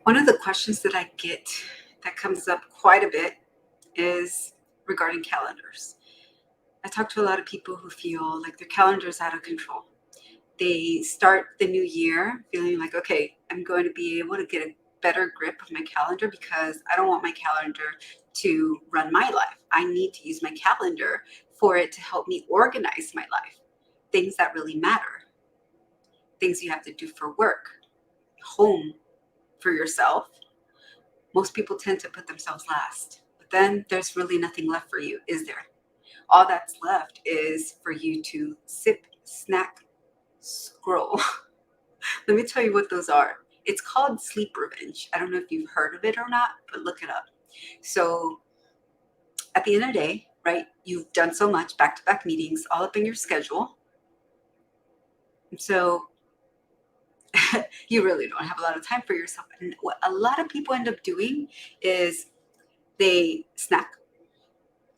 One of the questions that I get that comes up quite a bit is regarding calendars. I talk to a lot of people who feel like their calendar is out of control. They start the new year feeling like, okay, I'm going to be able to get a better grip of my calendar because I don't want my calendar to run my life. I need to use my calendar for it to help me organize my life. Things that really matter, things you have to do for work, home, for yourself. Most people tend to put themselves last. But then there's really nothing left for you, is there? All that's left is for you to sip, snack, scroll. Let me tell you what those are. It's called sleep revenge. I don't know if you've heard of it or not, but look it up. So at the end of the day, right, you've done so much back to back meetings all up in your schedule. So you really don't have a lot of time for yourself. And what a lot of people end up doing is they snack,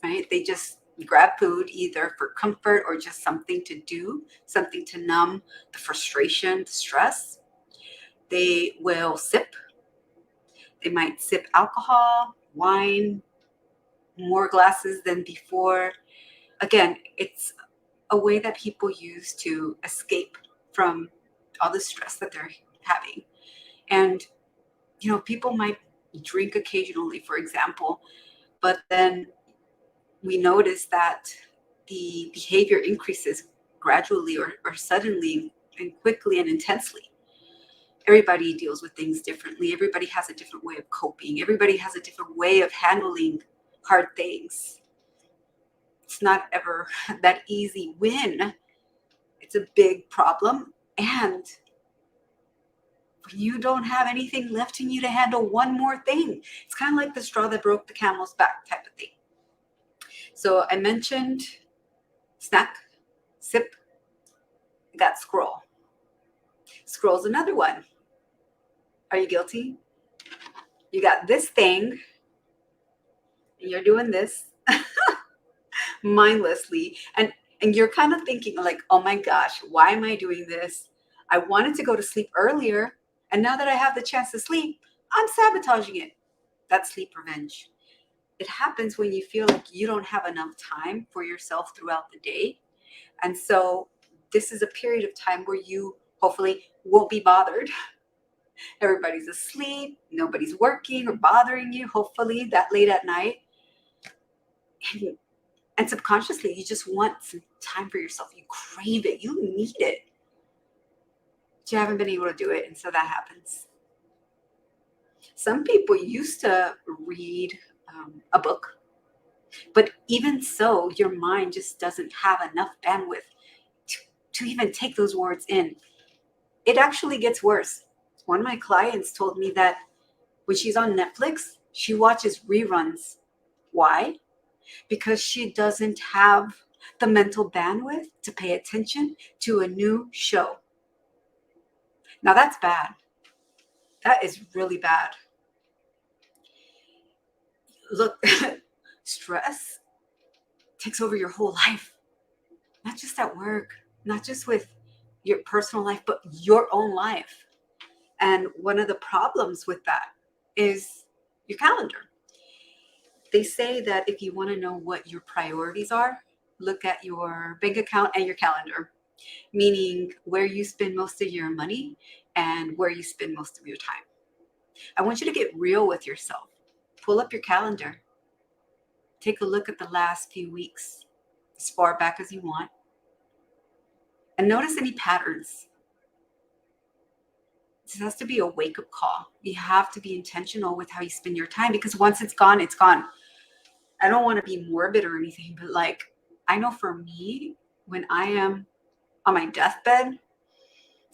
right? They just grab food either for comfort or just something to do, something to numb the frustration, the stress. They will sip. They might sip alcohol, wine, more glasses than before. Again, it's a way that people use to escape from all the stress that they're having. And, people might drink occasionally, for example, but then we notice that the behavior increases gradually or suddenly and quickly and intensely. Everybody deals with things differently. Everybody has a different way of coping. Everybody has a different way of handling hard things. It's not ever that easy when it's a big problem. And when you don't have anything left in you to handle one more thing, it's kind of like the straw that broke the camel's back type of thing. So I mentioned snack, sip, got scroll. Scroll's another one. Are you guilty? You got this thing, and you're doing this mindlessly, and you're kind of thinking like, oh my gosh, why am I doing this? I wanted to go to sleep earlier, and now that I have the chance to sleep, I'm sabotaging it. That's sleep revenge. It happens when you feel like you don't have enough time for yourself throughout the day. And so this is a period of time where you hopefully won't be bothered. Everybody's asleep, nobody's working or bothering you, hopefully, that late at night. And subconsciously, you just want some time for yourself. You crave it, you need it. But you haven't been able to do it, and so that happens. Some people used to read a book, but even so, your mind just doesn't have enough bandwidth to even take those words in. It actually gets worse. One of my clients told me that when she's on Netflix, she watches reruns. Why? Because she doesn't have the mental bandwidth to pay attention to a new show. Now that's bad. That is really bad. Look, stress takes over your whole life, not just at work, not just with your personal life, but your own life. And one of the problems with that is your calendar. They say that if you want to know what your priorities are, look at your bank account and your calendar, meaning where you spend most of your money and where you spend most of your time. I want you to get real with yourself. Pull up your calendar. Take a look at the last few weeks, as far back as you want, and notice any patterns. This has to be a wake-up call. You have to be intentional with how you spend your time, because once it's gone, it's gone. I don't want to be morbid or anything, but like, I know for me, when I am on my deathbed,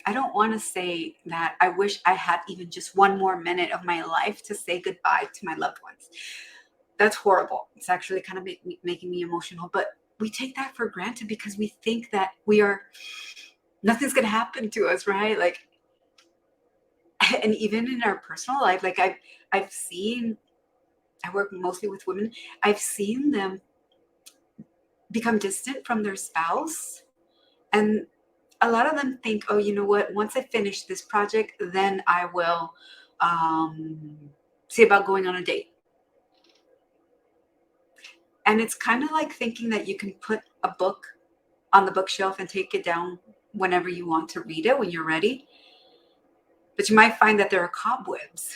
I don't want to say that I wish I had even just one more minute of my life to say goodbye to my loved ones. That's horrible. It's actually kind of making me emotional, but we take that for granted because we think that nothing's going to happen to us, right? Like, and even in our personal life, like I've seen, I work mostly with women. I've seen them become distant from their spouse. And a lot of them think, oh, you know what? Once I finish this project, then I will See about going on a date. And it's kind of like thinking that you can put a book on the bookshelf and take it down whenever you want to read it when you're ready. But you might find that there are cobwebs,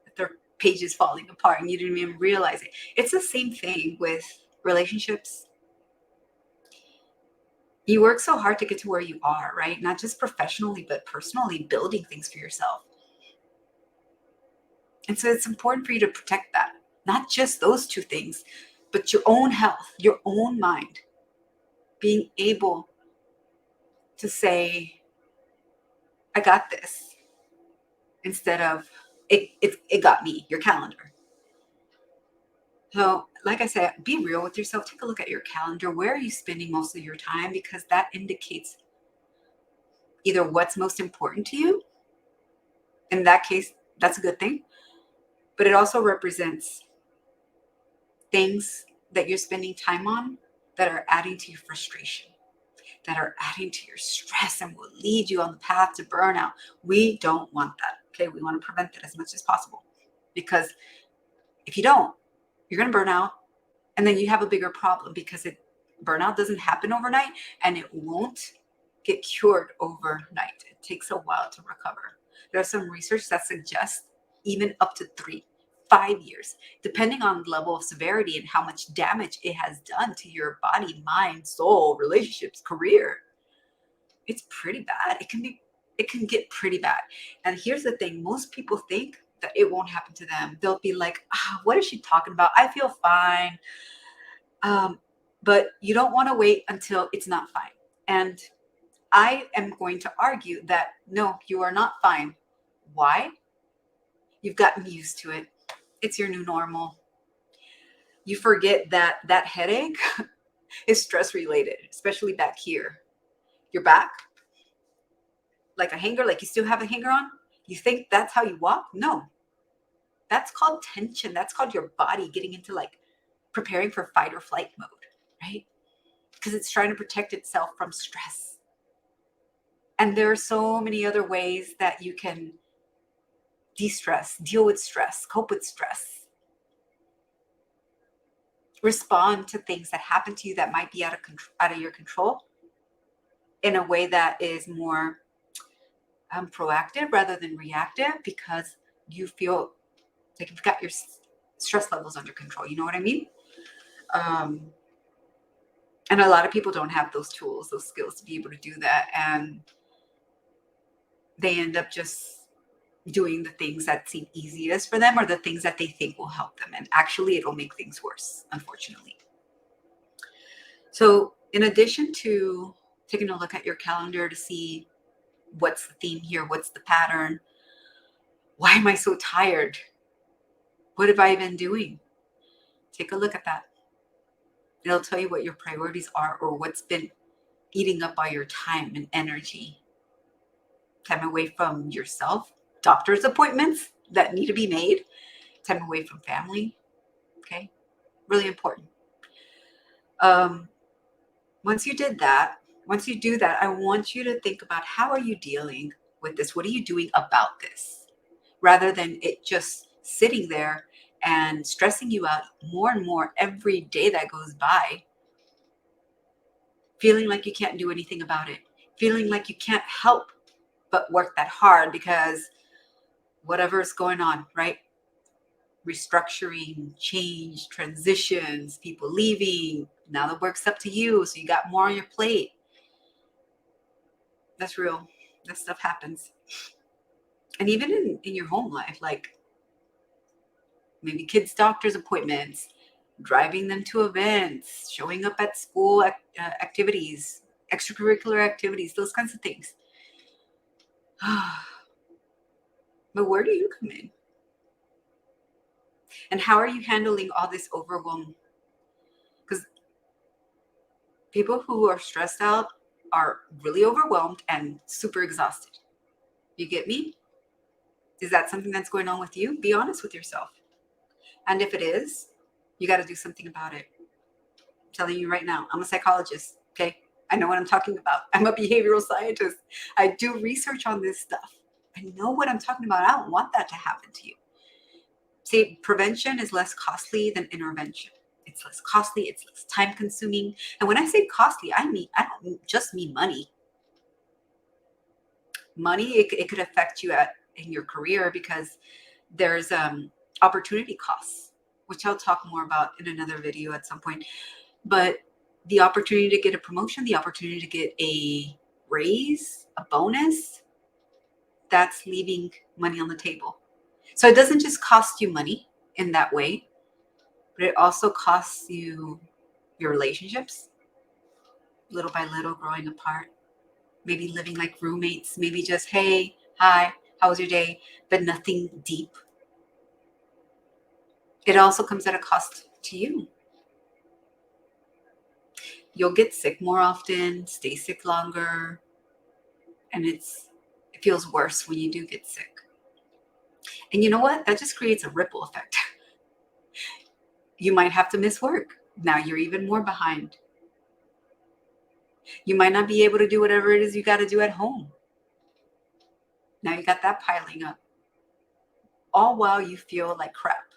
that there are pages falling apart, and you didn't even realize it. It's the same thing with relationships. You work so hard to get to where you are, right? Not just professionally, but personally, building things for yourself. And so it's important for you to protect that. Not just those two things, but your own health, your own mind. Being able to say, I got this, instead of it got me, your calendar. So, like I said, be real with yourself. Take a look at your calendar. Where are you spending most of your time? Because that indicates either what's most important to you. In that case, that's a good thing. But it also represents things that you're spending time on that are adding to your frustration, that are adding to your stress, and will lead you on the path to burnout. We don't want that. Okay. We want to prevent that as much as possible, because if you don't, you're going to burn out, and then you have a bigger problem, because burnout doesn't happen overnight, and it won't get cured overnight. It takes a while to recover. There's some research that suggests even up to 5 years, depending on the level of severity and how much damage it has done to your body, mind, soul, relationships, career. It's pretty bad. It can get pretty bad. And here's the thing, most people think that it won't happen to them. They'll be like, what is she talking about? I feel fine. But you don't want to wait until it's not fine. And I am going to argue that no, you are not fine. Why? You've gotten used to it. It's your new normal. You forget that that headache is stress related, especially back here. Your back, like a hanger, like you still have a hanger on. You think that's how you walk? No, that's called tension. That's called your body getting into like preparing for fight or flight mode, right? Because it's trying to protect itself from stress. And there are so many other ways that you can de-stress, deal with stress, cope with stress, respond to things that happen to you that might be out of your control in a way that is more proactive rather than reactive, because you feel like you've got your stress levels under control. You know what I mean? And a lot of people don't have those tools, those skills to be able to do that. And they end up just doing the things that seem easiest for them, or the things that they think will help them. And actually, it'll make things worse, unfortunately. So, in addition to taking a look at your calendar to see what's the theme here, what's the pattern, why am I so tired? What have I been doing? Take a look at that. It'll tell you what your priorities are, or what's been eating up all your time and energy. Time away from yourself, doctor's appointments that need to be made, time away from family. Okay, really important. Once you do that, I want you to think about, how are you dealing with this? What are you doing about this? Rather than it just sitting there and stressing you out more and more every day that goes by, feeling like you can't do anything about it, feeling like you can't help but work that hard because whatever's going on, right? Restructuring, change, transitions, people leaving. Now the work's up to you, so you got more on your plate. That's real. That stuff happens. And even in your home life, like maybe kids' doctor's appointments, driving them to events, showing up at school activities, extracurricular activities, those kinds of things. But where do you come in? And how are you handling all this overwhelm? Because people who are stressed out are really overwhelmed and super exhausted. You get me? Is that something that's going on with you? Be honest with yourself. And if it is, you got to do something about it. I'm telling you right now, I'm a psychologist. Okay. I know what I'm talking about. I'm a behavioral scientist. I do research on this stuff. I know what I'm talking about. I don't want that to happen to you. See, prevention is less costly than intervention. It's less costly, it's less time consuming. And when I say costly, I don't just mean money. Money, it could affect you in your career because there's opportunity costs, which I'll talk more about in another video at some point. But the opportunity to get a promotion, the opportunity to get a raise, a bonus, that's leaving money on the table. So it doesn't just cost you money in that way, but it also costs you your relationships, little by little growing apart, maybe living like roommates, maybe just, hey, hi, how was your day? But nothing deep. It also comes at a cost to you. You'll get sick more often, stay sick longer, and it feels worse when you do get sick. And you know what? That just creates a ripple effect. You might have to miss work. Now you're even more behind. You might not be able to do whatever it is you got to do at home. Now you got that piling up. All while you feel like crap.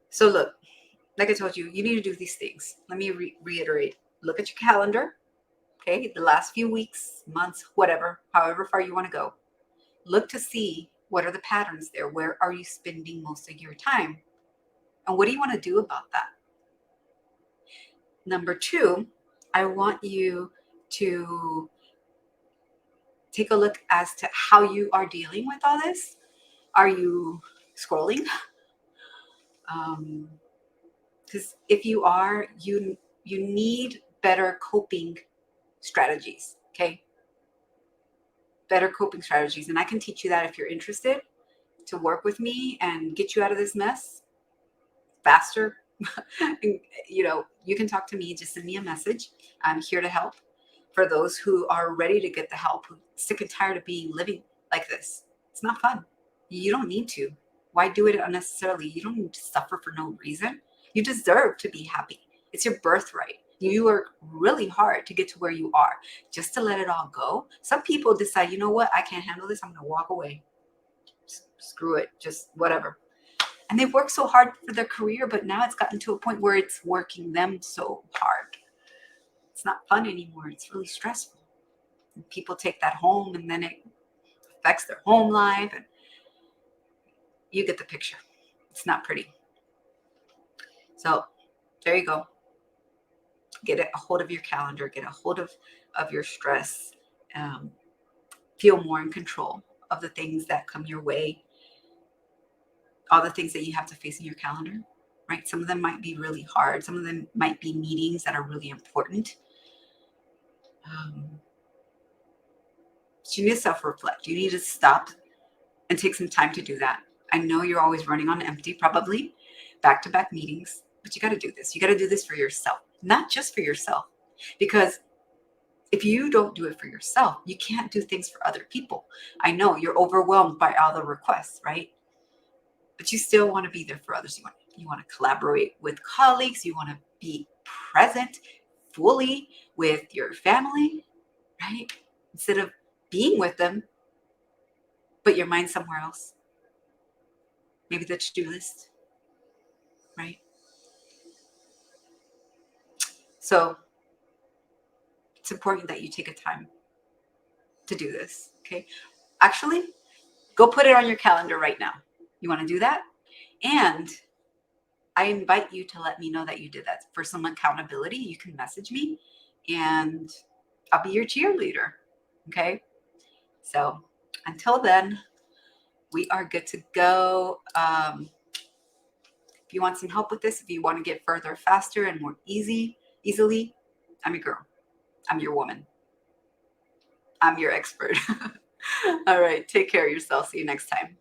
So look, like I told you, you need to do these things. Let me reiterate. Look at your calendar, okay? The last few weeks, months, whatever, however far you want to go. Look to see what are the patterns there. Where are you spending most of your time? And what do you want to do about that? Number two, I want you to take a look as to how you are dealing with all this. Are you scrolling? Because if you are, you need better coping strategies, okay? Better coping strategies. And I can teach you that if you're interested to work with me and get you out of this mess faster. You can talk to me, just send me a message. I'm here to help. For those who are ready to get the help, who sick and tired of living like this. It's not fun. You don't need to. Why do it unnecessarily? You don't need to suffer for no reason. You deserve to be happy. It's your birthright. You work really hard to get to where you are. Just to let it all go. Some people decide, you know what? I can't handle this. I'm going to walk away. Screw it. Just whatever. And they work so hard for their career, but now it's gotten to a point where it's working them so hard. It's not fun anymore. It's really stressful. And people take that home and then it affects their home life. And you get the picture. It's not pretty. So there you go. Get a hold of your calendar. Get a hold of your stress. Feel more in control of the things that come your way. All the things that you have to face in your calendar, right? Some of them might be really hard. Some of them might be meetings that are really important. But you need to self-reflect. You need to stop and take some time to do that. I know you're always running on empty, probably back-to-back meetings, but you got to do this. You got to do this for yourself, not just for yourself. Because if you don't do it for yourself, you can't do things for other people. I know you're overwhelmed by all the requests, right? But you still want to be there for others. You want to collaborate with colleagues. You want to be present fully with your family, right? Instead of being with them, but your mind's somewhere else. Maybe the to-do list, right? So it's important that you take a time to do this, okay? Actually, go put it on your calendar right now. You want to do that? And I invite you to let me know that you did that. For some accountability, you can message me and I'll be your cheerleader, okay? So until then, we are good to go. If you want some help with this, if you want to get further faster and more easily, I'm your girl. I'm your woman. I'm your expert. All right. Take care of yourself. See you next time.